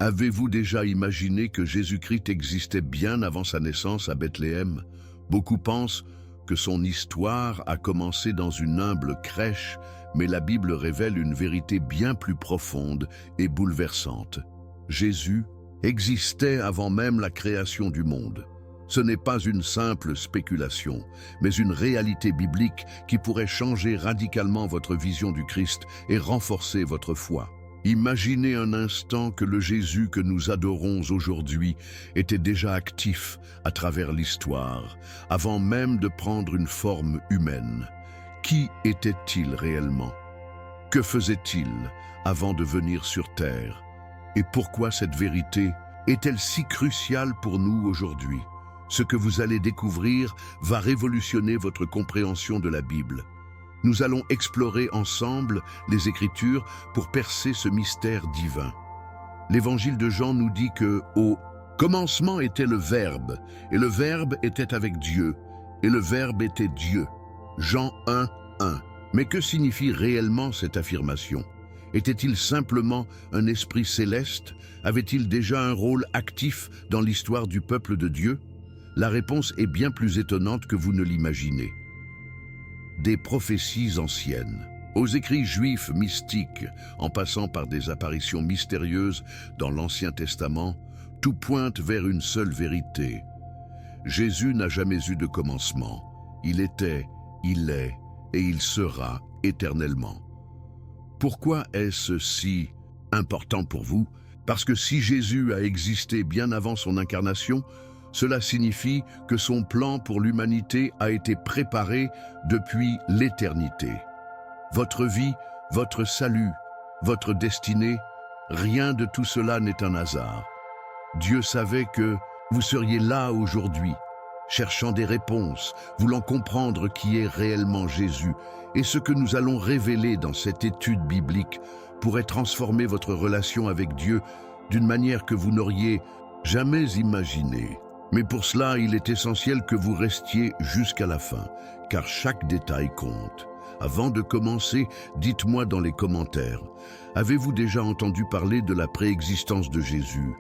Avez-vous déjà imaginé que Jésus-Christ existait bien avant sa naissance à Bethléem? Beaucoup pensent que son histoire a commencé dans une humble crèche, mais la Bible révèle une vérité bien plus profonde et bouleversante. Jésus existait avant même la création du monde. Ce n'est pas une simple spéculation, mais une réalité biblique qui pourrait changer radicalement votre vision du Christ et renforcer votre foi. Imaginez un instant que le Jésus que nous adorons aujourd'hui était déjà actif à travers l'histoire, avant même de prendre une forme humaine. Qui était-il réellement? Que faisait-il avant de venir sur terre? Et pourquoi cette vérité est-elle si cruciale pour nous aujourd'hui? Ce que vous allez découvrir va révolutionner votre compréhension de la Bible. Nous allons explorer ensemble les Écritures pour percer ce mystère divin. L'Évangile de Jean nous dit que au commencement était le Verbe, et le Verbe était avec Dieu, et le Verbe était Dieu. Jean 1, 1. Mais que signifie réellement cette affirmation? Était-il simplement un esprit céleste? Avait-il déjà un rôle actif dans l'histoire du peuple de Dieu? La réponse est bien plus étonnante que vous ne l'imaginez. Des prophéties anciennes, aux écrits juifs mystiques, en passant par des apparitions mystérieuses dans l'Ancien Testament, tout pointe vers une seule vérité. Jésus n'a jamais eu de commencement. Il était, il est et il sera éternellement. Pourquoi est-ce si important pour vous? Parce que si Jésus a existé bien avant son incarnation, cela signifie que son plan pour l'humanité a été préparé depuis l'éternité. Votre vie, votre salut, votre destinée, rien de tout cela n'est un hasard. Dieu savait que vous seriez là aujourd'hui, cherchant des réponses, voulant comprendre qui est réellement Jésus, et ce que nous allons révéler dans cette étude biblique pourrait transformer votre relation avec Dieu d'une manière que vous n'auriez jamais imaginée. Mais pour cela, il est essentiel que vous restiez jusqu'à la fin, car chaque détail compte. Avant de commencer, dites-moi dans les commentaires, avez-vous déjà entendu parler de la préexistence de Jésus?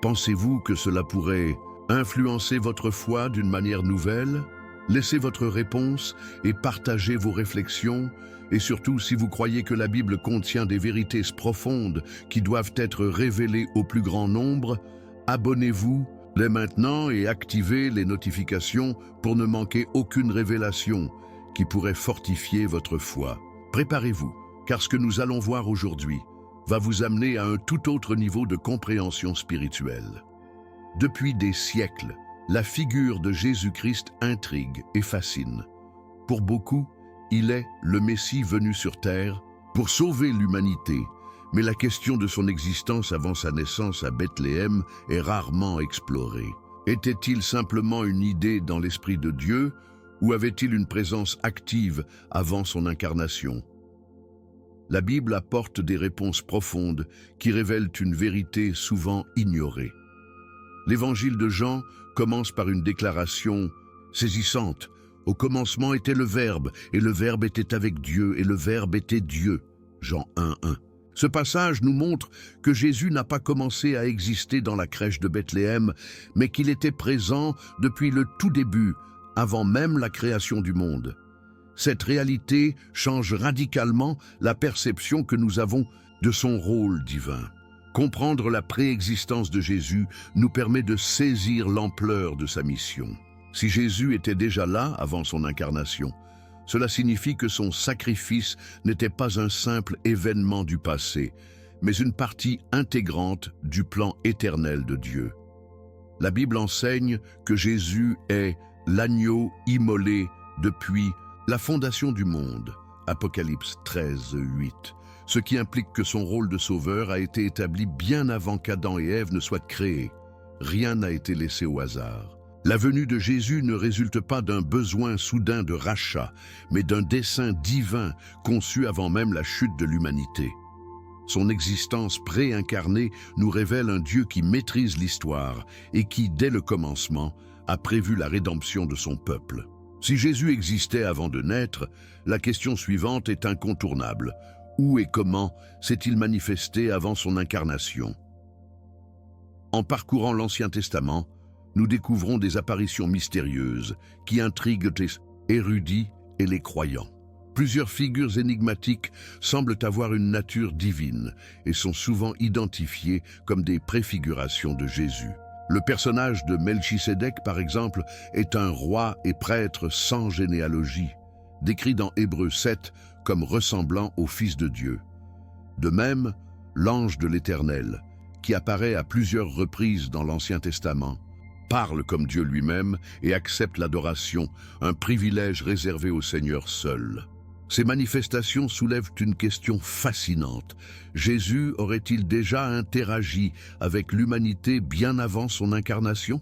Pensez-vous que cela pourrait influencer votre foi d'une manière nouvelle? Laissez votre réponse et partagez vos réflexions. Et surtout, si vous croyez que la Bible contient des vérités profondes qui doivent être révélées au plus grand nombre, abonnez-vous dès maintenant et activez les notifications pour ne manquer aucune révélation qui pourrait fortifier votre foi. Préparez-vous, car ce que nous allons voir aujourd'hui va vous amener à un tout autre niveau de compréhension spirituelle. Depuis des siècles, la figure de Jésus-Christ intrigue et fascine. Pour beaucoup, il est le Messie venu sur terre pour sauver l'humanité. Mais la question de son existence avant sa naissance à Bethléem est rarement explorée. Était-il simplement une idée dans l'Esprit de Dieu ou avait-il une présence active avant son incarnation? La Bible apporte des réponses profondes qui révèlent une vérité souvent ignorée. L'Évangile de Jean commence par une déclaration saisissante. Au commencement était le Verbe, et le Verbe était avec Dieu, et le Verbe était Dieu. Jean 1, 1. Ce passage nous montre que Jésus n'a pas commencé à exister dans la crèche de Bethléem, mais qu'il était présent depuis le tout début, avant même la création du monde. Cette réalité change radicalement la perception que nous avons de son rôle divin. Comprendre la préexistence de Jésus nous permet de saisir l'ampleur de sa mission. Si Jésus était déjà là avant son incarnation, cela signifie que son sacrifice n'était pas un simple événement du passé, mais une partie intégrante du plan éternel de Dieu. La Bible enseigne que Jésus est l'agneau immolé depuis la fondation du monde, Apocalypse 13, 8, ce qui implique que son rôle de sauveur a été établi bien avant qu'Adam et Ève ne soient créés. Rien n'a été laissé au hasard. La venue de Jésus ne résulte pas d'un besoin soudain de rachat, mais d'un dessein divin conçu avant même la chute de l'humanité. Son existence préincarnée nous révèle un Dieu qui maîtrise l'histoire et qui, dès le commencement, a prévu la rédemption de son peuple. Si Jésus existait avant de naître, la question suivante est incontournable. Où et comment s'est-il manifesté avant son incarnation? En parcourant l'Ancien Testament, nous découvrons des apparitions mystérieuses qui intriguent les érudits et les croyants. Plusieurs figures énigmatiques semblent avoir une nature divine et sont souvent identifiées comme des préfigurations de Jésus. Le personnage de Melchisédek, par exemple, est un roi et prêtre sans généalogie, décrit dans Hébreux 7 comme ressemblant au Fils de Dieu. De même, l'ange de l'Éternel, qui apparaît à plusieurs reprises dans l'Ancien Testament, parle comme Dieu lui-même et accepte l'adoration, un privilège réservé au Seigneur seul. Ces manifestations soulèvent une question fascinante. Jésus aurait-il déjà interagi avec l'humanité bien avant son incarnation?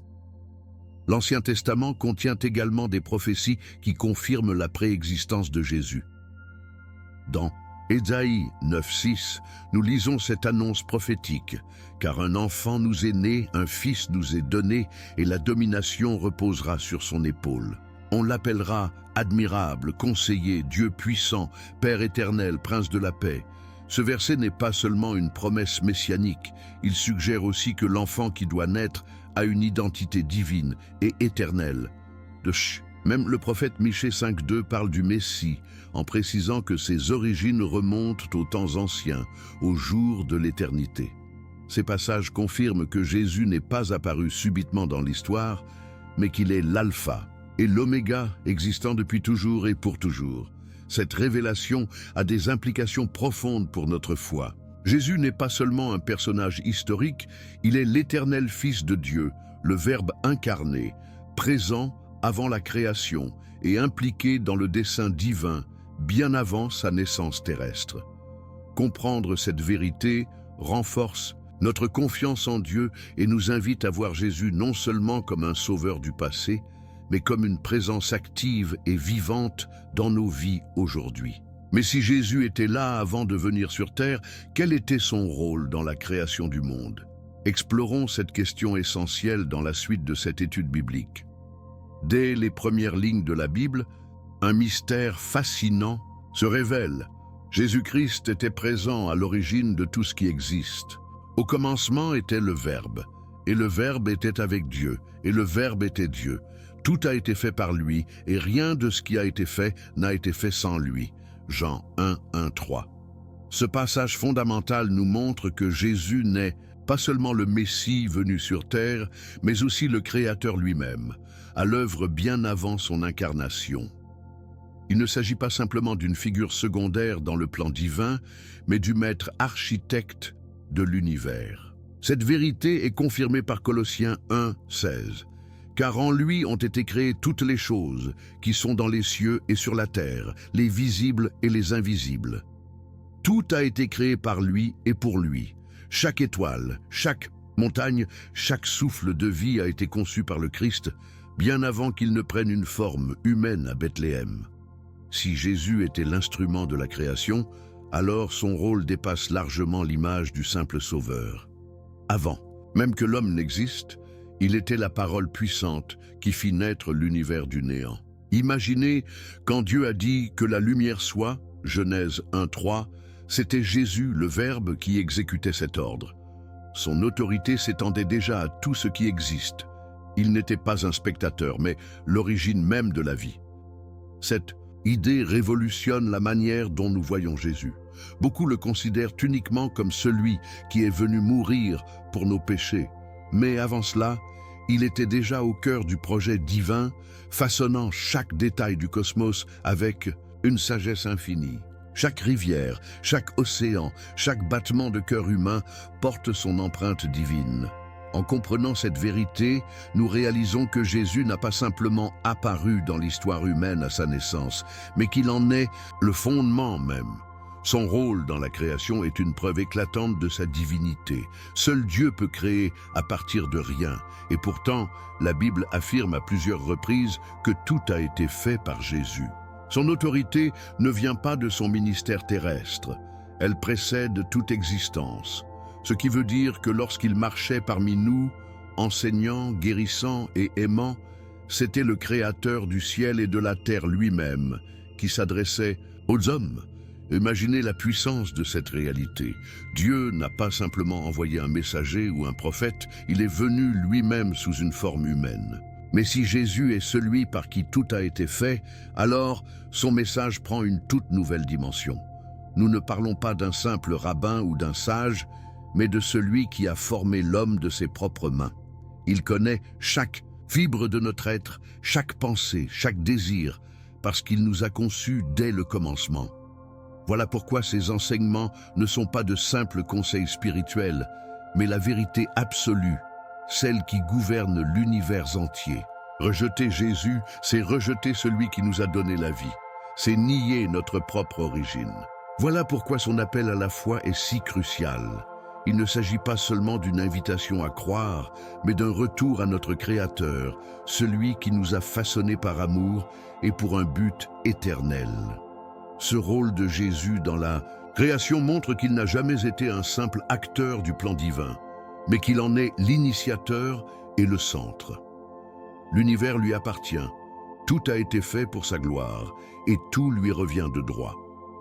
L'Ancien Testament contient également des prophéties qui confirment la préexistence de Jésus. Dans Ésaïe 9,6, nous lisons cette annonce prophétique, « Car un enfant nous est né, un fils nous est donné, et la domination reposera sur son épaule. On l'appellera admirable, conseiller, Dieu puissant, Père éternel, Prince de la paix. » Ce verset n'est pas seulement une promesse messianique, il suggère aussi que l'enfant qui doit naître a une identité divine et éternelle. Même le prophète Michée 5,2 parle du Messie, en précisant que ses origines remontent aux temps anciens, au jour de l'éternité. Ces passages confirment que Jésus n'est pas apparu subitement dans l'histoire, mais qu'il est l'alpha et l'oméga existant depuis toujours et pour toujours. Cette révélation a des implications profondes pour notre foi. Jésus n'est pas seulement un personnage historique, il est l'éternel Fils de Dieu, le Verbe incarné, présent avant la création et impliqué dans le dessein divin bien avant sa naissance terrestre. Comprendre cette vérité renforce notre confiance en Dieu et nous invite à voir Jésus non seulement comme un sauveur du passé, mais comme une présence active et vivante dans nos vies aujourd'hui. Mais si Jésus était là avant de venir sur terre, quel était son rôle dans la création du monde? Explorons cette question essentielle dans la suite de cette étude biblique. Dès les premières lignes de la Bible, un mystère fascinant se révèle. Jésus-Christ était présent à l'origine de tout ce qui existe. Au commencement était le Verbe, et le Verbe était avec Dieu, et le Verbe était Dieu. Tout a été fait par lui, et rien de ce qui a été fait n'a été fait sans lui. Jean 1, 1, 3. Ce passage fondamental nous montre que Jésus n'est pas seulement le Messie venu sur terre, mais aussi le Créateur lui-même, à l'œuvre bien avant son incarnation. Il ne s'agit pas simplement d'une figure secondaire dans le plan divin, mais du maître architecte de l'univers. Cette vérité est confirmée par Colossiens 1, 16. Car en lui ont été créées toutes les choses qui sont dans les cieux et sur la terre, les visibles et les invisibles. Tout a été créé par lui et pour lui. Chaque étoile, chaque montagne, chaque souffle de vie a été conçu par le Christ, bien avant qu'il ne prenne une forme humaine à Bethléem. Si Jésus était l'instrument de la création, alors son rôle dépasse largement l'image du simple sauveur. Avant, même que l'homme n'existe, il était la parole puissante qui fit naître l'univers du néant. Imaginez, quand Dieu a dit que la lumière soit, Genèse 1:3, c'était Jésus, le Verbe, qui exécutait cet ordre. Son autorité s'étendait déjà à tout ce qui existe. Il n'était pas un spectateur, mais l'origine même de la vie. Cette idée révolutionne la manière dont nous voyons Jésus. Beaucoup le considèrent uniquement comme celui qui est venu mourir pour nos péchés. Mais avant cela, il était déjà au cœur du projet divin, façonnant chaque détail du cosmos avec une sagesse infinie. Chaque rivière, chaque océan, chaque battement de cœur humain porte son empreinte divine. En comprenant cette vérité, nous réalisons que Jésus n'a pas simplement apparu dans l'histoire humaine à sa naissance, mais qu'il en est le fondement même. Son rôle dans la création est une preuve éclatante de sa divinité. Seul Dieu peut créer à partir de rien, et pourtant, la Bible affirme à plusieurs reprises que tout a été fait par Jésus. Son autorité ne vient pas de son ministère terrestre, elle précède toute existence. Ce qui veut dire que lorsqu'il marchait parmi nous, enseignant, guérissant et aimant, c'était le Créateur du ciel et de la terre lui-même qui s'adressait aux hommes. Imaginez la puissance de cette réalité. Dieu n'a pas simplement envoyé un messager ou un prophète, il est venu lui-même sous une forme humaine. Mais si Jésus est celui par qui tout a été fait, alors son message prend une toute nouvelle dimension. Nous ne parlons pas d'un simple rabbin ou d'un sage, mais de celui qui a formé l'homme de ses propres mains. Il connaît chaque fibre de notre être, chaque pensée, chaque désir, parce qu'il nous a conçus dès le commencement. Voilà pourquoi ces enseignements ne sont pas de simples conseils spirituels, mais la vérité absolue, celle qui gouverne l'univers entier. Rejeter Jésus, c'est rejeter celui qui nous a donné la vie. C'est nier notre propre origine. Voilà pourquoi son appel à la foi est si crucial. Il ne s'agit pas seulement d'une invitation à croire, mais d'un retour à notre Créateur, celui qui nous a façonnés par amour et pour un but éternel. Ce rôle de Jésus dans la création montre qu'il n'a jamais été un simple acteur du plan divin, mais qu'il en est l'initiateur et le centre. L'univers lui appartient, tout a été fait pour sa gloire, et tout lui revient de droit.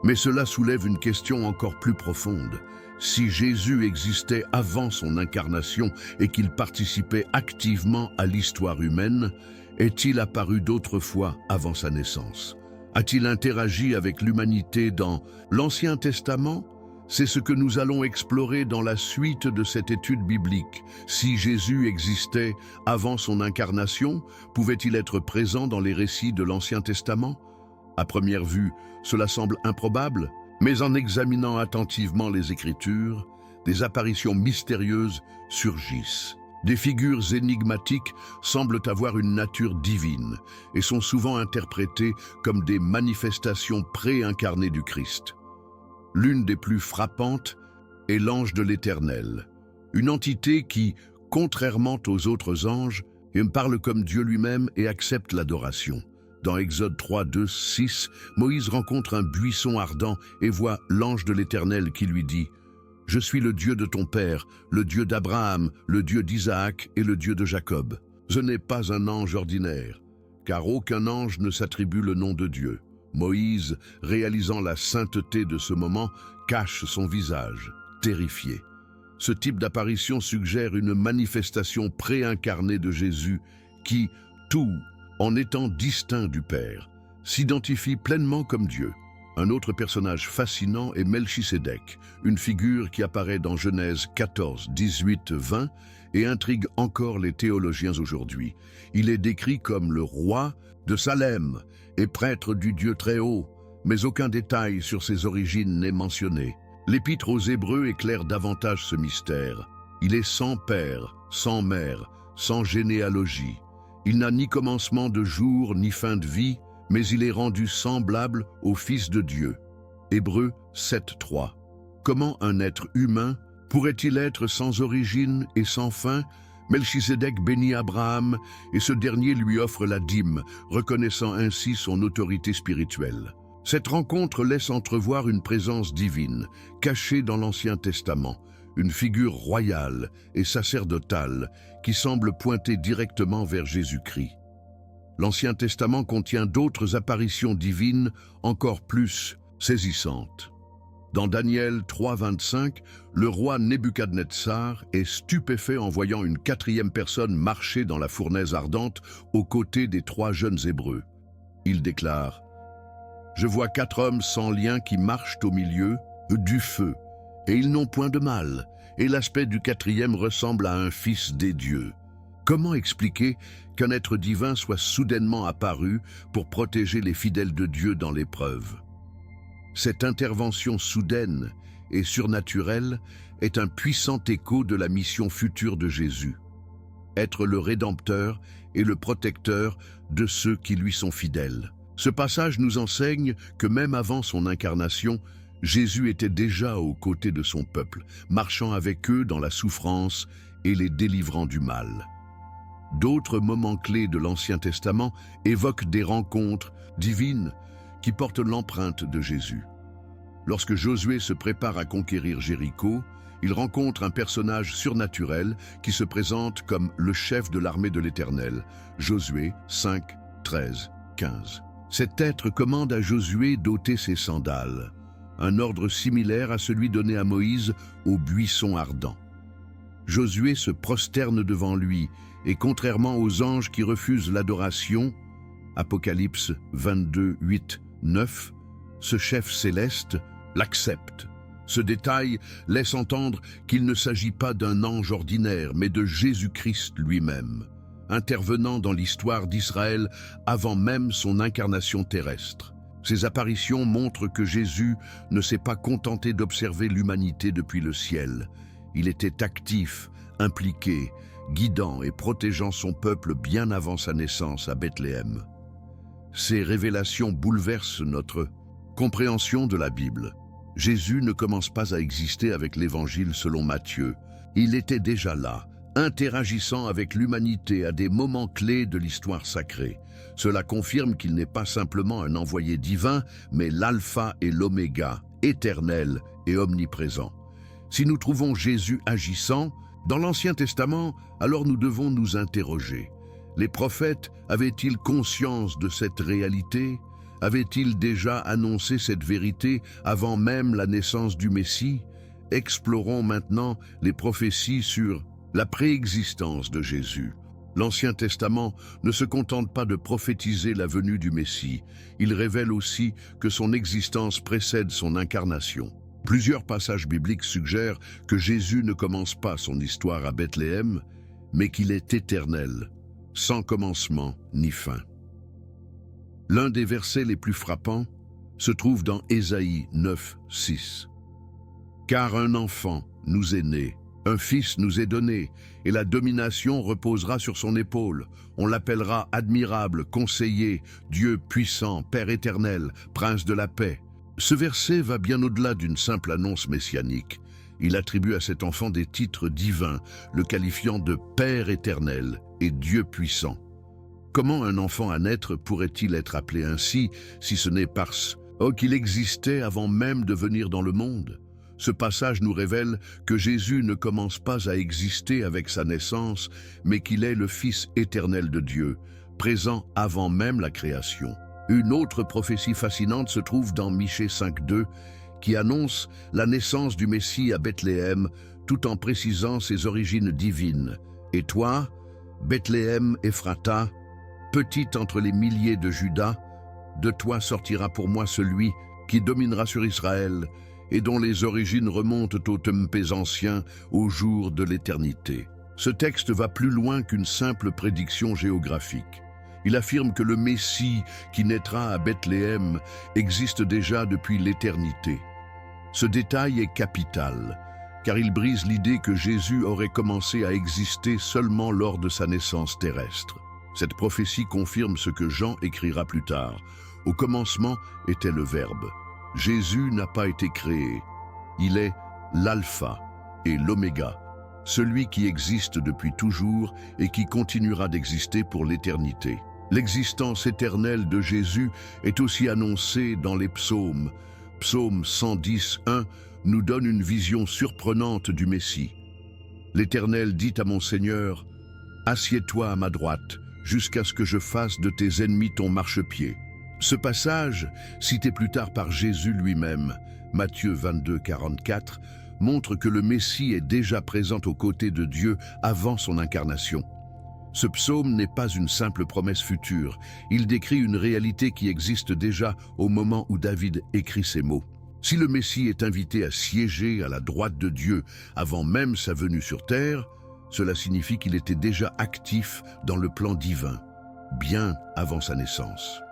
Mais cela soulève une question encore plus profonde. Si Jésus existait avant son incarnation et qu'il participait activement à l'histoire humaine, est-il apparu d'autres fois avant sa naissance ? A-t-il interagi avec l'humanité dans l'Ancien Testament ? C'est ce que nous allons explorer dans la suite de cette étude biblique. Si Jésus existait avant son incarnation, pouvait-il être présent dans les récits de l'Ancien Testament ? À première vue, cela semble improbable, mais en examinant attentivement les Écritures, des apparitions mystérieuses surgissent. Des figures énigmatiques semblent avoir une nature divine et sont souvent interprétées comme des manifestations préincarnées du Christ. L'une des plus frappantes est l'ange de l'Éternel, une entité qui, contrairement aux autres anges, parle comme Dieu lui-même et accepte l'adoration. Dans Exode 3, 2, 6, Moïse rencontre un buisson ardent et voit l'ange de l'Éternel qui lui dit « Je suis le Dieu de ton père, le Dieu d'Abraham, le Dieu d'Isaac et le Dieu de Jacob. Ce n'est pas un ange ordinaire, car aucun ange ne s'attribue le nom de Dieu. » Moïse, réalisant la sainteté de ce moment, cache son visage, terrifié. Ce type d'apparition suggère une manifestation préincarnée de Jésus qui, tout en étant distinct du Père, s'identifie pleinement comme Dieu. Un autre personnage fascinant est Melchisédek, une figure qui apparaît dans Genèse 14, 18, 20 et intrigue encore les théologiens aujourd'hui. Il est décrit comme le roi de Salem et prêtre du Dieu très haut, mais aucun détail sur ses origines n'est mentionné. L'Épître aux Hébreux éclaire davantage ce mystère. Il est sans père, sans mère, sans généalogie. Il n'a ni commencement de jour ni fin de vie, mais il est rendu semblable au Fils de Dieu. Hébreux 7, 3. Comment un être humain pourrait-il être sans origine et sans fin ? Melchisédek bénit Abraham et ce dernier lui offre la dîme, reconnaissant ainsi son autorité spirituelle. Cette rencontre laisse entrevoir une présence divine, cachée dans l'Ancien Testament, une figure royale et sacerdotale qui semble pointer directement vers Jésus-Christ. L'Ancien Testament contient d'autres apparitions divines encore plus saisissantes. Dans Daniel 3, 25, le roi Nebuchadnezzar est stupéfait en voyant une quatrième personne marcher dans la fournaise ardente aux côtés des 3 jeunes Hébreux. Il déclare « Je vois 4 hommes sans lien qui marchent au milieu du feu, et ils n'ont point de mal, et l'aspect du 4e ressemble à un fils des dieux. » Comment expliquer qu'un être divin soit soudainement apparu pour protéger les fidèles de Dieu dans l'épreuve? Cette intervention soudaine et surnaturelle est un puissant écho de la mission future de Jésus. Être le Rédempteur et le protecteur de ceux qui lui sont fidèles. Ce passage nous enseigne que même avant son incarnation, Jésus était déjà aux côtés de son peuple, marchant avec eux dans la souffrance et les délivrant du mal. D'autres moments clés de l'Ancien Testament évoquent des rencontres divines qui portent l'empreinte de Jésus. Lorsque Josué se prépare à conquérir Jéricho, il rencontre un personnage surnaturel qui se présente comme le chef de l'armée de l'Éternel. Josué 5, 13, 15. Cet être commande à Josué d'ôter ses sandales. un ordre similaire à celui donné à Moïse au buisson ardent. Josué se prosterne devant lui, et contrairement aux anges qui refusent l'adoration, Apocalypse 22, 8, 9, ce chef céleste l'accepte. Ce détail laisse entendre qu'il ne s'agit pas d'un ange ordinaire, mais de Jésus-Christ lui-même, intervenant dans l'histoire d'Israël avant même son incarnation terrestre. Ces apparitions montrent que Jésus ne s'est pas contenté d'observer l'humanité depuis le ciel. Il était actif, impliqué, guidant et protégeant son peuple bien avant sa naissance à Bethléem. Ces révélations bouleversent notre compréhension de la Bible. Jésus ne commence pas à exister avec l'Évangile selon Matthieu. Il était déjà là, interagissant avec l'humanité à des moments clés de l'histoire sacrée. Cela confirme qu'il n'est pas simplement un envoyé divin, mais l'alpha et l'oméga, éternel et omniprésent. Si nous trouvons Jésus agissant dans l'Ancien Testament, alors nous devons nous interroger. Les prophètes avaient-ils conscience de cette réalité? Avaient-ils déjà annoncé cette vérité avant même la naissance du Messie? Explorons maintenant les prophéties sur la préexistence de Jésus. L'Ancien Testament ne se contente pas de prophétiser la venue du Messie, il révèle aussi que son existence précède son incarnation. Plusieurs passages bibliques suggèrent que Jésus ne commence pas son histoire à Bethléem, mais qu'il est éternel, sans commencement ni fin. L'un des versets les plus frappants se trouve dans Ésaïe 9, 6. « Car un enfant nous est né, un fils nous est donné, et la domination reposera sur son épaule. On l'appellera admirable, conseiller, Dieu puissant, Père éternel, Prince de la paix. » Ce verset va bien au-delà d'une simple annonce messianique. Il attribue à cet enfant des titres divins, le qualifiant de Père éternel et Dieu puissant. Comment un enfant à naître pourrait-il être appelé ainsi, si ce n'est parce qu'il existait avant même de venir dans le monde? Ce passage nous révèle que Jésus ne commence pas à exister avec sa naissance, mais qu'il est le Fils éternel de Dieu, présent avant même la création. Une autre prophétie fascinante se trouve dans Michée 5.2, qui annonce la naissance du Messie à Bethléem, tout en précisant ses origines divines. « Et toi, Bethléem Ephrata, petite entre les milliers de Juda, de toi sortira pour moi celui qui dominera sur Israël, et dont les origines remontent aux Tempés anciens, au jour de l'éternité. » Ce texte va plus loin qu'une simple prédiction géographique. Il affirme que le Messie qui naîtra à Bethléem existe déjà depuis l'éternité. Ce détail est capital, car il brise l'idée que Jésus aurait commencé à exister seulement lors de sa naissance terrestre. Cette prophétie confirme ce que Jean écrira plus tard. Au commencement était le Verbe. Jésus n'a pas été créé. Il est l'alpha et l'oméga, celui qui existe depuis toujours et qui continuera d'exister pour l'éternité. L'existence éternelle de Jésus est aussi annoncée dans les psaumes. Psaume 110:1 nous donne une vision surprenante du Messie. L'Éternel dit à mon Seigneur, « Assieds-toi à ma droite, jusqu'à ce que je fasse de tes ennemis ton marchepied. » Ce passage, cité plus tard par Jésus lui-même, Matthieu 22:44, montre que le Messie est déjà présent aux côtés de Dieu avant son incarnation. Ce psaume n'est pas une simple promesse future, il décrit une réalité qui existe déjà au moment où David écrit ces mots. Si le Messie est invité à siéger à la droite de Dieu avant même sa venue sur terre, cela signifie qu'il était déjà actif dans le plan divin, bien avant sa naissance.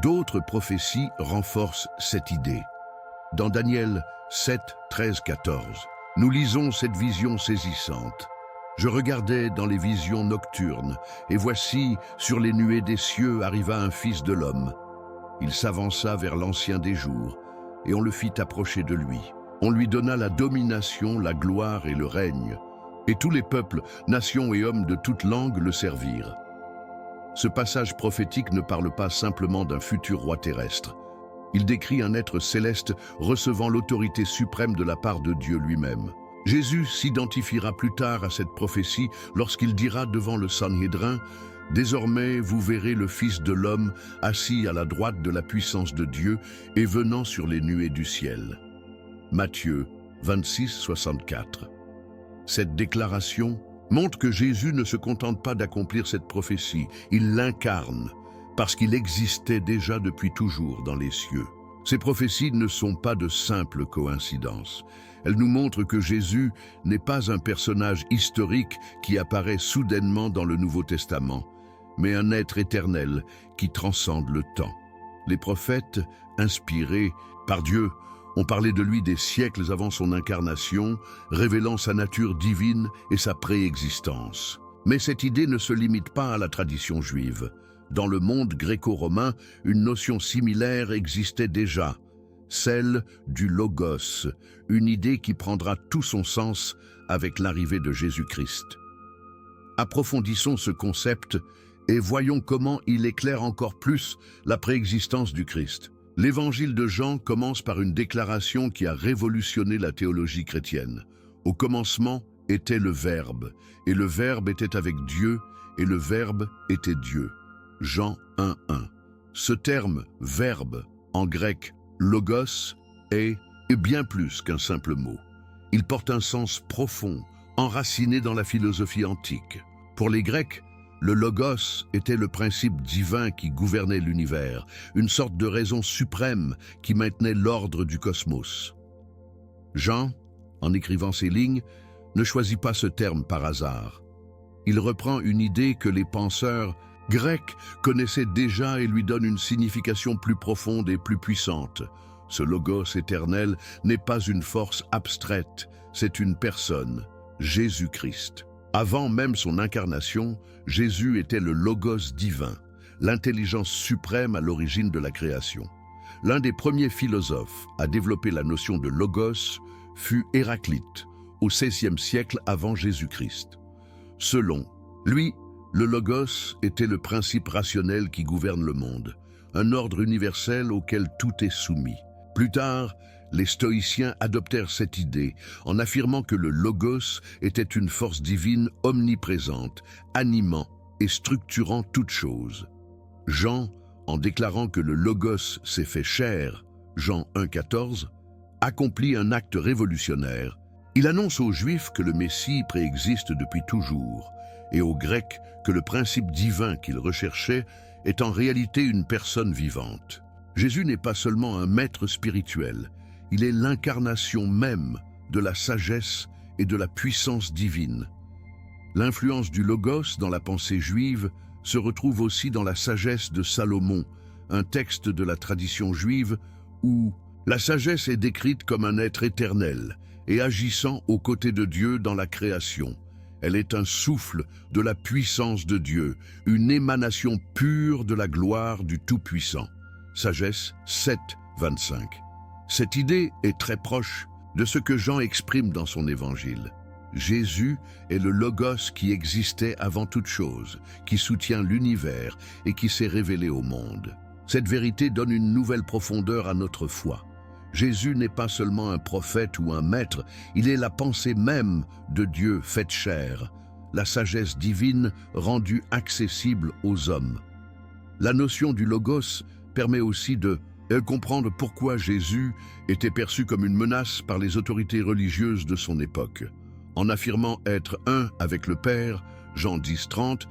D'autres prophéties renforcent cette idée. Dans Daniel 7, 13, 14, nous lisons cette vision saisissante. « Je regardais dans les visions nocturnes, et voici, sur les nuées des cieux arriva un fils de l'homme. Il s'avança vers l'Ancien des jours, et on le fit approcher de lui. On lui donna la domination, la gloire et le règne, et tous les peuples, nations et hommes de toute langue le servirent. » Ce passage prophétique ne parle pas simplement d'un futur roi terrestre. Il décrit un être céleste recevant l'autorité suprême de la part de Dieu lui-même. Jésus s'identifiera plus tard à cette prophétie lorsqu'il dira devant le Sanhédrin « Désormais, vous verrez le Fils de l'homme assis à la droite de la puissance de Dieu et venant sur les nuées du ciel. Matthieu 26, 64. Cette déclaration montre que Jésus ne se contente pas d'accomplir cette prophétie, il l'incarne, parce qu'il existait déjà depuis toujours dans les cieux. Ces prophéties ne sont pas de simples coïncidences. Elles nous montrent que Jésus n'est pas un personnage historique qui apparaît soudainement dans le Nouveau Testament, mais un être éternel qui transcende le temps. Les prophètes, inspirés par Dieu, ont parlé de lui des siècles avant son incarnation, révélant sa nature divine et sa préexistence. Mais cette idée ne se limite pas à la tradition juive. Dans le monde gréco-romain, une notion similaire existait déjà, celle du logos, une idée qui prendra tout son sens avec l'arrivée de Jésus-Christ. Approfondissons ce concept et voyons comment il éclaire encore plus la préexistence du Christ. L'évangile de Jean commence par une déclaration qui a révolutionné la théologie chrétienne. Au commencement était le Verbe, et le Verbe était avec Dieu, et le Verbe était Dieu. Jean 1:1. Ce terme « verbe » en grec « logos » est bien plus qu'un simple mot. Il porte un sens profond, enraciné dans la philosophie antique. Pour les Grecs, le logos était le principe divin qui gouvernait l'univers, une sorte de raison suprême qui maintenait l'ordre du cosmos. Jean, en écrivant ces lignes, ne choisit pas ce terme par hasard. Il reprend une idée que les penseurs grecs connaissaient déjà et lui donne une signification plus profonde et plus puissante. Ce logos éternel n'est pas une force abstraite, c'est une personne, Jésus-Christ. Avant même son incarnation, Jésus était le logos divin, l'intelligence suprême à l'origine de la création. L'un des premiers philosophes à développer la notion de logos fut Héraclite, au XVIe siècle avant Jésus-Christ. Selon lui, le logos était le principe rationnel qui gouverne le monde, un ordre universel auquel tout est soumis. Plus tard, les stoïciens adoptèrent cette idée en affirmant que le logos était une force divine omniprésente, animant et structurant toute chose. Jean, en déclarant que le logos s'est fait chair, Jean 1,14, accomplit un acte révolutionnaire. Il annonce aux Juifs que le Messie préexiste depuis toujours, et aux Grecs que le principe divin qu'il recherchait est en réalité une personne vivante. Jésus n'est pas seulement un maître spirituel, il est l'incarnation même de la sagesse et de la puissance divine. L'influence du Logos dans la pensée juive se retrouve aussi dans la sagesse de Salomon, un texte de la tradition juive où la sagesse est décrite comme un être éternel et agissant aux côtés de Dieu dans la création. Elle est un souffle de la puissance de Dieu, une émanation pure de la gloire du Tout-Puissant. Sagesse 7, 25. Cette idée est très proche de ce que Jean exprime dans son évangile. Jésus est le Logos qui existait avant toute chose, qui soutient l'univers et qui s'est révélé au monde. Cette vérité donne une nouvelle profondeur à notre foi. Jésus n'est pas seulement un prophète ou un maître, il est la pensée même de Dieu faite chair, la sagesse divine rendue accessible aux hommes. La notion du Logos permet aussi de comprendre pourquoi Jésus était perçu comme une menace par les autorités religieuses de son époque. En affirmant être un avec le Père, Jean 10, 30,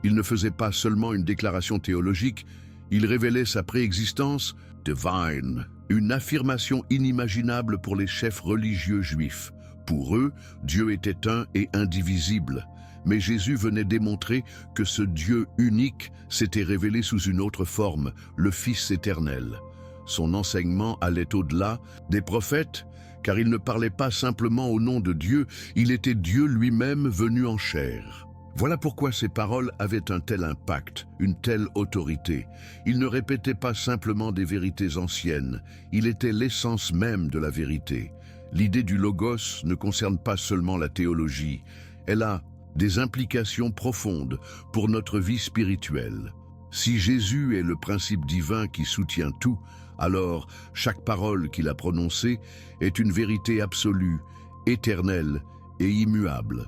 il ne faisait pas seulement une déclaration théologique, il révélait sa préexistence divine, une affirmation inimaginable pour les chefs religieux juifs. Pour eux, Dieu était un et indivisible. Mais Jésus venait démontrer que ce Dieu unique s'était révélé sous une autre forme, le Fils éternel. Son enseignement allait au-delà des prophètes, car il ne parlait pas simplement au nom de Dieu, il était Dieu lui-même venu en chair. Voilà pourquoi ses paroles avaient un tel impact, une telle autorité. Il ne répétait pas simplement des vérités anciennes, il était l'essence même de la vérité. L'idée du Logos ne concerne pas seulement la théologie, elle a des implications profondes pour notre vie spirituelle. Si Jésus est le principe divin qui soutient tout, alors chaque parole qu'il a prononcée est une vérité absolue, éternelle et immuable.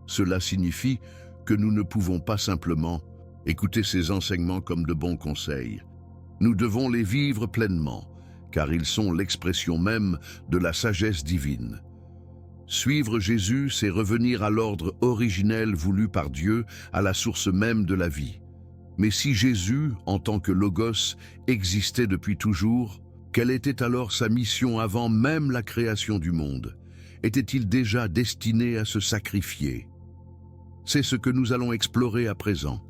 Cela signifie que nous ne pouvons pas simplement Écoutez ces enseignements comme de bons conseils. Nous devons les vivre pleinement, car ils sont l'expression même de la sagesse divine. Suivre Jésus, c'est revenir à l'ordre originel voulu par Dieu, à la source même de la vie. Mais si Jésus, en tant que Logos, existait depuis toujours, quelle était alors sa mission avant même la création du monde? Était-il déjà destiné à se sacrifier? C'est ce que nous allons explorer à présent.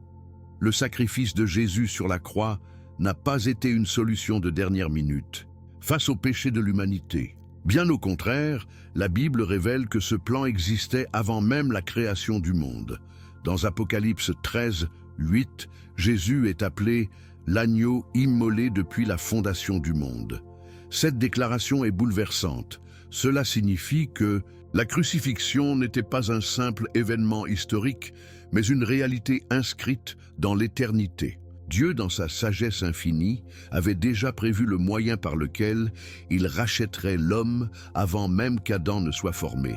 Le sacrifice de Jésus sur la croix n'a pas été une solution de dernière minute face au péché de l'humanité. Bien au contraire, la Bible révèle que ce plan existait avant même la création du monde. Dans Apocalypse 13, 8, Jésus est appelé l'agneau immolé depuis la fondation du monde. Cette déclaration est bouleversante. Cela signifie que la crucifixion n'était pas un simple événement historique, mais une réalité inscrite dans l'éternité. Dieu, dans sa sagesse infinie, avait déjà prévu le moyen par lequel il rachèterait l'homme avant même qu'Adam ne soit formé.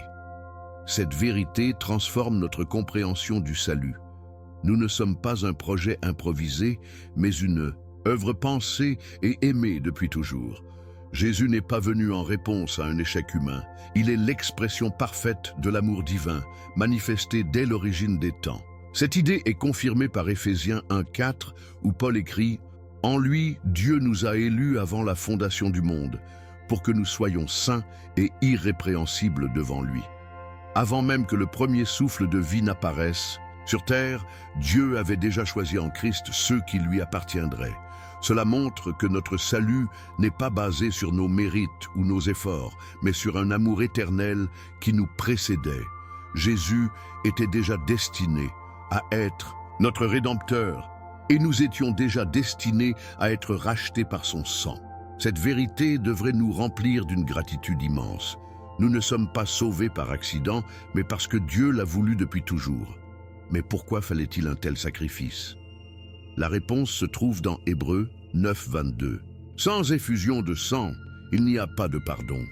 Cette vérité transforme notre compréhension du salut. Nous ne sommes pas un projet improvisé, mais une œuvre pensée et aimée depuis toujours. Jésus n'est pas venu en réponse à un échec humain. Il est l'expression parfaite de l'amour divin, manifesté dès l'origine des temps. Cette idée est confirmée par Éphésiens 1,4, où Paul écrit « En lui, Dieu nous a élus avant la fondation du monde, pour que nous soyons saints et irrépréhensibles devant lui. » Avant même que le premier souffle de vie n'apparaisse, sur terre, Dieu avait déjà choisi en Christ ceux qui lui appartiendraient. Cela montre que notre salut n'est pas basé sur nos mérites ou nos efforts, mais sur un amour éternel qui nous précédait. Jésus était déjà destiné à être notre Rédempteur, et nous étions déjà destinés à être rachetés par son sang. Cette vérité devrait nous remplir d'une gratitude immense. Nous ne sommes pas sauvés par accident, mais parce que Dieu l'a voulu depuis toujours. Mais pourquoi fallait-il un tel sacrifice? La réponse se trouve dans Hébreux 9, 22. Sans effusion de sang, il n'y a pas de pardon.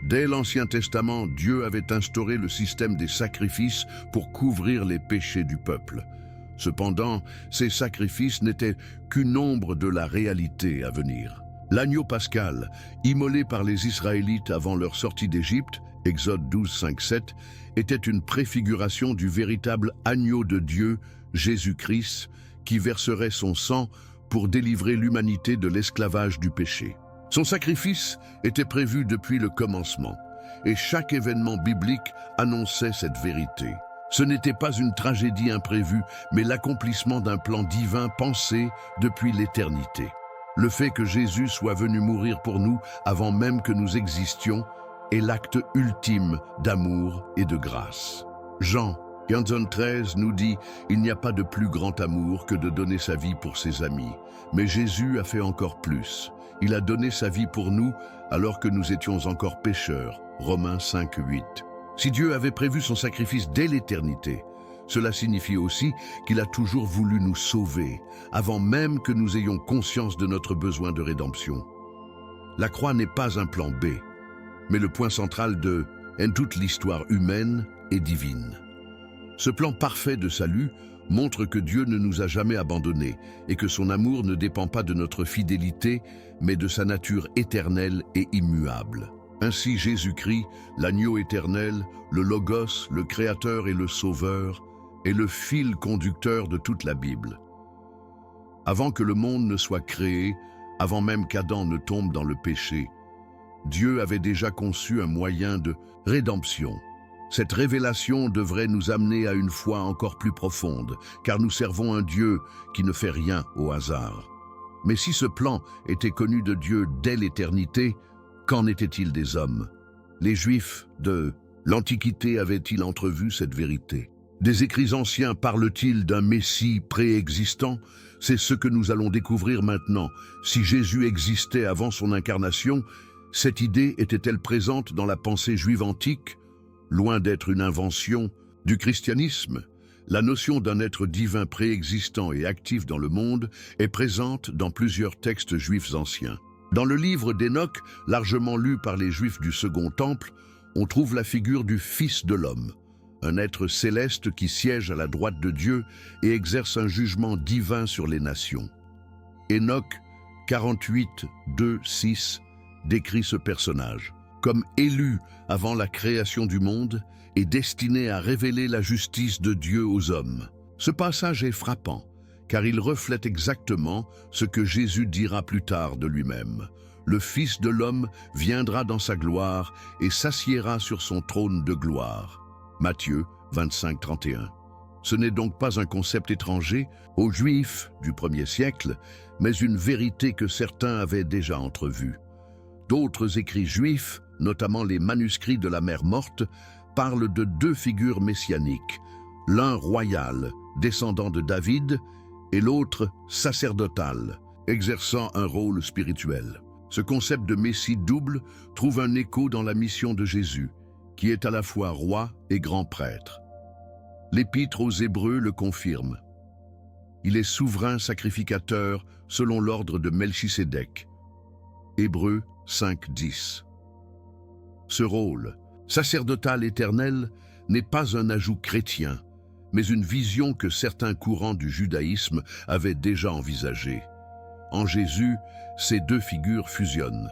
Dès l'Ancien Testament, Dieu avait instauré le système des sacrifices pour couvrir les péchés du peuple. Cependant, ces sacrifices n'étaient qu'une ombre de la réalité à venir. L'agneau pascal, immolé par les Israélites avant leur sortie d'Égypte, Exode 12, 5, 7, était une préfiguration du véritable agneau de Dieu, Jésus-Christ, qui verserait son sang pour délivrer l'humanité de l'esclavage du péché. Son sacrifice était prévu depuis le commencement, et chaque événement biblique annonçait cette vérité. Ce n'était pas une tragédie imprévue, mais l'accomplissement d'un plan divin pensé depuis l'éternité. Le fait que Jésus soit venu mourir pour nous avant même que nous existions est l'acte ultime d'amour et de grâce. Jean 15:13 nous dit « Il n'y a pas de plus grand amour que de donner sa vie pour ses amis. Mais Jésus a fait encore plus. Il a donné sa vie pour nous alors que nous étions encore pécheurs. » Romains 5:8. Si Dieu avait prévu son sacrifice dès l'éternité, cela signifie aussi qu'il a toujours voulu nous sauver, avant même que nous ayons conscience de notre besoin de rédemption. La croix n'est pas un plan B, mais le point central de toute l'histoire humaine et divine. Ce plan parfait de salut montre que Dieu ne nous a jamais abandonnés et que son amour ne dépend pas de notre fidélité, mais de sa nature éternelle et immuable. Ainsi Jésus-Christ, l'agneau éternel, le Logos, le Créateur et le Sauveur, est le fil conducteur de toute la Bible. Avant que le monde ne soit créé, avant même qu'Adam ne tombe dans le péché, Dieu avait déjà conçu un moyen de rédemption. Cette révélation devrait nous amener à une foi encore plus profonde, car nous servons un Dieu qui ne fait rien au hasard. Mais si ce plan était connu de Dieu dès l'éternité, qu'en était-il des hommes? Les Juifs de l'Antiquité avaient-ils entrevu cette vérité? Des écrits anciens parlent-ils d'un Messie préexistant? C'est ce que nous allons découvrir maintenant. Si Jésus existait avant son incarnation, cette idée était-elle présente dans la pensée juive antique? Loin d'être une invention du christianisme, la notion d'un être divin préexistant et actif dans le monde est présente dans plusieurs textes juifs anciens. Dans le livre d'Hénoch, largement lu par les Juifs du Second Temple, on trouve la figure du Fils de l'homme. un être céleste qui siège à la droite de Dieu et exerce un jugement divin sur les nations. Enoch 48, 2, 6 décrit ce personnage comme élu avant la création du monde et destiné à révéler la justice de Dieu aux hommes. Ce passage est frappant, car il reflète exactement ce que Jésus dira plus tard de lui-même. Le Fils de l'homme viendra dans sa gloire et s'assiera sur son trône de gloire. Matthieu 25, 31. Ce n'est donc pas un concept étranger aux Juifs du 1er siècle, mais une vérité que certains avaient déjà entrevue. D'autres écrits juifs, notamment les manuscrits de la Mer Morte, parlent de deux figures messianiques, l'un royal, descendant de David, et l'autre sacerdotal, exerçant un rôle spirituel. Ce concept de Messie double trouve un écho dans la mission de Jésus, qui est à la fois roi et grand prêtre. L'Épître aux Hébreux le confirme. Il est souverain sacrificateur selon l'ordre de Melchisédek. Hébreux 5, 10. Ce rôle, sacerdotal éternel, n'est pas un ajout chrétien, mais une vision que certains courants du judaïsme avaient déjà envisagée. En Jésus, ces deux figures fusionnent.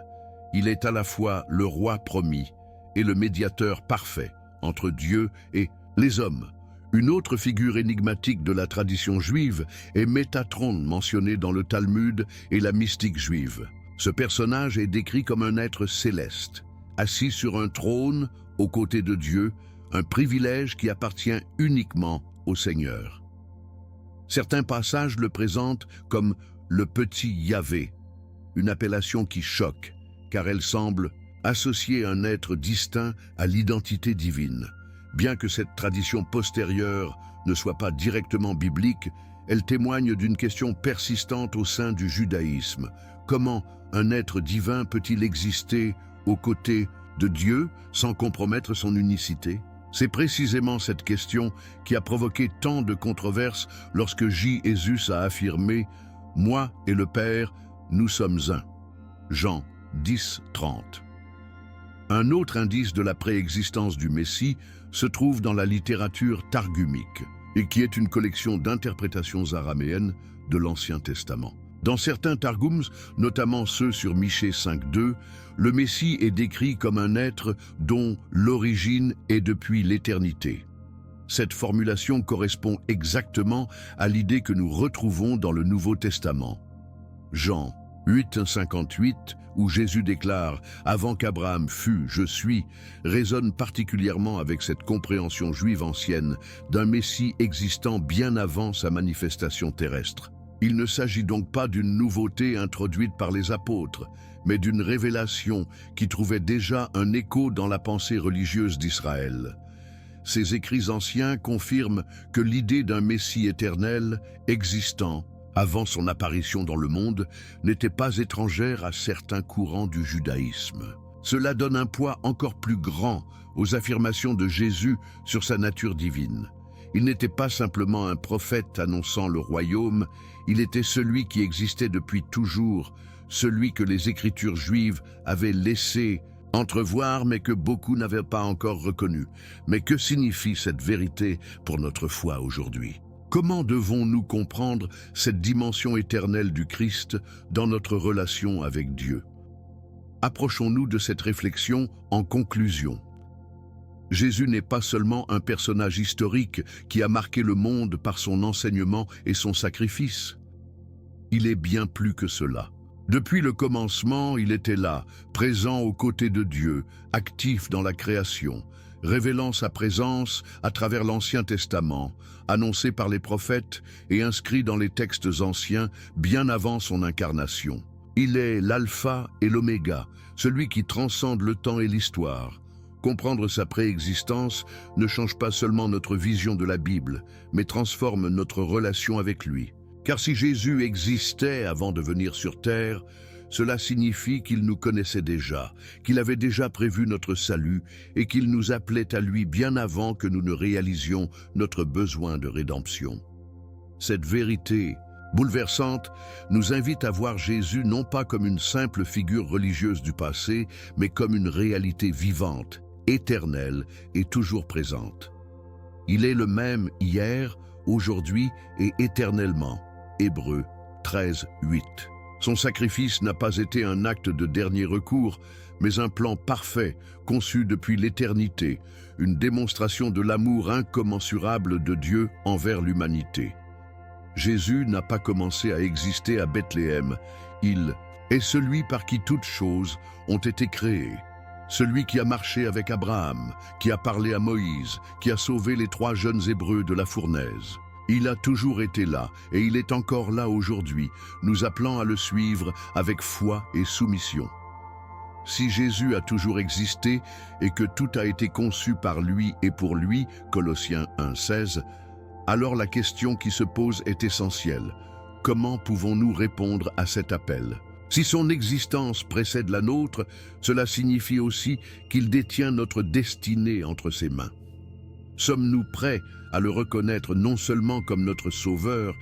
Il est à la fois le roi promis et le médiateur parfait entre Dieu et les hommes. Une autre figure énigmatique de la tradition juive est Métatron, mentionné dans le Talmud et la mystique juive. Ce personnage est décrit comme un être céleste, assis sur un trône aux côtés de Dieu, un privilège qui appartient uniquement au Seigneur. Certains passages le présentent comme le petit Yahvé, une appellation qui choque, car elle semble associer un être distinct à l'identité divine. Bien que cette tradition postérieure ne soit pas directement biblique, elle témoigne d'une question persistante au sein du judaïsme. Comment un être divin peut-il exister aux côtés de Dieu sans compromettre son unicité? C'est précisément cette question qui a provoqué tant de controverses lorsque Jésus a affirmé « Moi et le Père, nous sommes un ». Jean 10, 30. Un autre indice de la préexistence du Messie se trouve dans la littérature targumique, et qui est une collection d'interprétations araméennes de l'Ancien Testament. Dans certains Targums, notamment ceux sur Michée 5.2, le Messie est décrit comme un être dont l'origine est depuis l'éternité. Cette formulation correspond exactement à l'idée que nous retrouvons dans le Nouveau Testament. Jean 8.58, où Jésus déclare « Avant qu'Abraham fût, je suis », résonne particulièrement avec cette compréhension juive ancienne d'un Messie existant bien avant sa manifestation terrestre. Il ne s'agit donc pas d'une nouveauté introduite par les apôtres, mais d'une révélation qui trouvait déjà un écho dans la pensée religieuse d'Israël. Ces écrits anciens confirment que l'idée d'un Messie éternel, existant, avant son apparition dans le monde, n'était pas étrangère à certains courants du judaïsme. Cela donne un poids encore plus grand aux affirmations de Jésus sur sa nature divine. Il n'était pas simplement un prophète annonçant le royaume, il était celui qui existait depuis toujours, celui que les Écritures juives avaient laissé entrevoir mais que beaucoup n'avaient pas encore reconnu. Mais que signifie cette vérité pour notre foi aujourd'hui? Comment devons-nous comprendre cette dimension éternelle du Christ dans notre relation avec Dieu? Approchons-nous de cette réflexion en conclusion. Jésus n'est pas seulement un personnage historique qui a marqué le monde par son enseignement et son sacrifice. Il est bien plus que cela. Depuis le commencement, il était là, présent aux côtés de Dieu, actif dans la création, révélant sa présence à travers l'Ancien Testament, annoncé par les prophètes et inscrit dans les textes anciens bien avant son incarnation. Il est l'alpha et l'oméga, celui qui transcende le temps et l'histoire. Comprendre sa préexistence ne change pas seulement notre vision de la Bible, mais transforme notre relation avec lui. Car si Jésus existait avant de venir sur terre, cela signifie qu'il nous connaissait déjà, qu'il avait déjà prévu notre salut et qu'il nous appelait à lui bien avant que nous ne réalisions notre besoin de rédemption. Cette vérité bouleversante nous invite à voir Jésus non pas comme une simple figure religieuse du passé, mais comme une réalité vivante, éternelle et toujours présente. Il est le même hier, aujourd'hui et éternellement. Hébreux 13, 8. Son sacrifice n'a pas été un acte de dernier recours, mais un plan parfait, conçu depuis l'éternité, une démonstration de l'amour incommensurable de Dieu envers l'humanité. Jésus n'a pas commencé à exister à Bethléem. Il est celui par qui toutes choses ont été créées. Celui qui a marché avec Abraham, qui a parlé à Moïse, qui a sauvé les 3 jeunes Hébreux de la fournaise. Il a toujours été là et il est encore là aujourd'hui, nous appelant à le suivre avec foi et soumission. Si Jésus a toujours existé et que tout a été conçu par lui et pour lui, Colossiens 1,16, alors la question qui se pose est essentielle. Comment pouvons-nous répondre à cet appel ? Si son existence précède la nôtre, cela signifie aussi qu'il détient notre destinée entre ses mains. Sommes-nous prêts à le reconnaître non seulement comme notre Sauveur,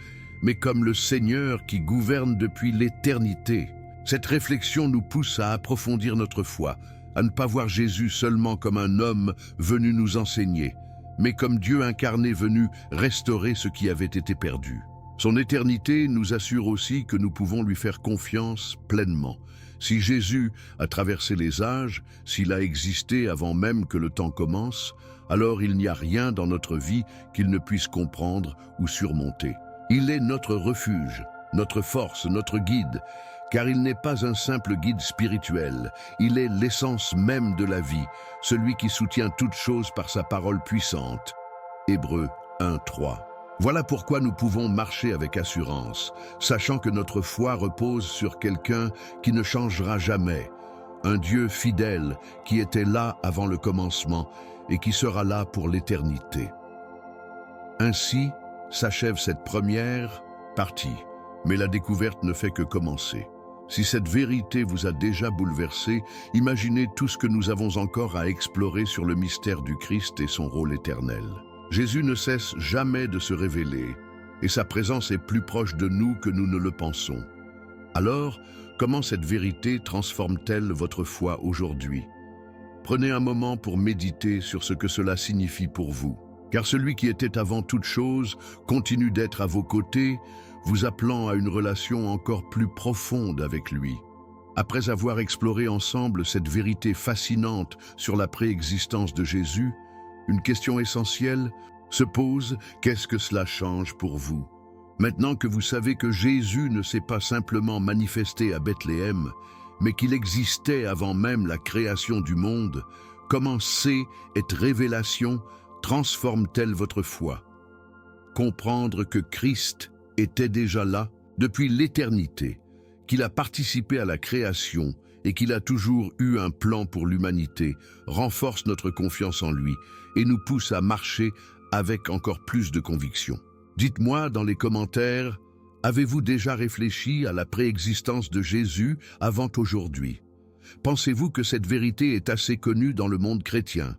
mais comme le Seigneur qui gouverne depuis l'éternité ? Cette réflexion nous pousse à approfondir notre foi, à ne pas voir Jésus seulement comme un homme venu nous enseigner, mais comme Dieu incarné venu restaurer ce qui avait été perdu. Son éternité nous assure aussi que nous pouvons lui faire confiance pleinement. Si Jésus a traversé les âges, s'il a existé avant même que le temps commence, alors il n'y a rien dans notre vie qu'il ne puisse comprendre ou surmonter. Il est notre refuge, notre force, notre guide, car il n'est pas un simple guide spirituel, il est l'essence même de la vie, celui qui soutient toutes choses par sa parole puissante. Hébreux 1:3. Voilà pourquoi nous pouvons marcher avec assurance, sachant que notre foi repose sur quelqu'un qui ne changera jamais, un Dieu fidèle qui était là avant le commencement et qui sera là pour l'éternité. Ainsi s'achève cette première partie, mais la découverte ne fait que commencer. Si cette vérité vous a déjà bouleversé, imaginez tout ce que nous avons encore à explorer sur le mystère du Christ et son rôle éternel. Jésus ne cesse jamais de se révéler, et sa présence est plus proche de nous que nous ne le pensons. Alors, comment cette vérité transforme-t-elle votre foi aujourd'hui? Prenez un moment pour méditer sur ce que cela signifie pour vous, car celui qui était avant toute chose continue d'être à vos côtés, vous appelant à une relation encore plus profonde avec lui. Après avoir exploré ensemble cette vérité fascinante sur la préexistence de Jésus, une question essentielle se pose: qu'est-ce que cela change pour vous? Maintenant que vous savez que Jésus ne s'est pas simplement manifesté à Bethléem, mais qu'il existait avant même la création du monde, comment cette révélation transforme-t-elle votre foi? Comprendre que Christ était déjà là depuis l'éternité, qu'il a participé à la création et qu'il a toujours eu un plan pour l'humanité, renforce notre confiance en lui et nous pousse à marcher avec encore plus de conviction. Dites-moi dans les commentaires, avez-vous déjà réfléchi à la préexistence de Jésus avant aujourd'hui? Pensez-vous que cette vérité est assez connue dans le monde chrétien?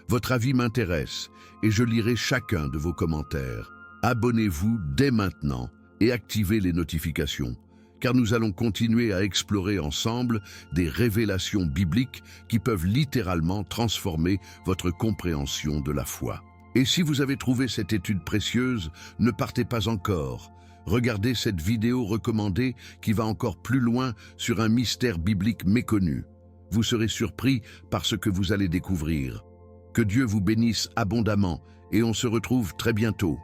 Votre avis m'intéresse et je lirai chacun de vos commentaires. Abonnez-vous dès maintenant et activez les notifications, car nous allons continuer à explorer ensemble des révélations bibliques qui peuvent littéralement transformer votre compréhension de la foi. Et si vous avez trouvé cette étude précieuse, ne partez pas encore. Regardez cette vidéo recommandée qui va encore plus loin sur un mystère biblique méconnu. Vous serez surpris par ce que vous allez découvrir. Que Dieu vous bénisse abondamment et on se retrouve très bientôt.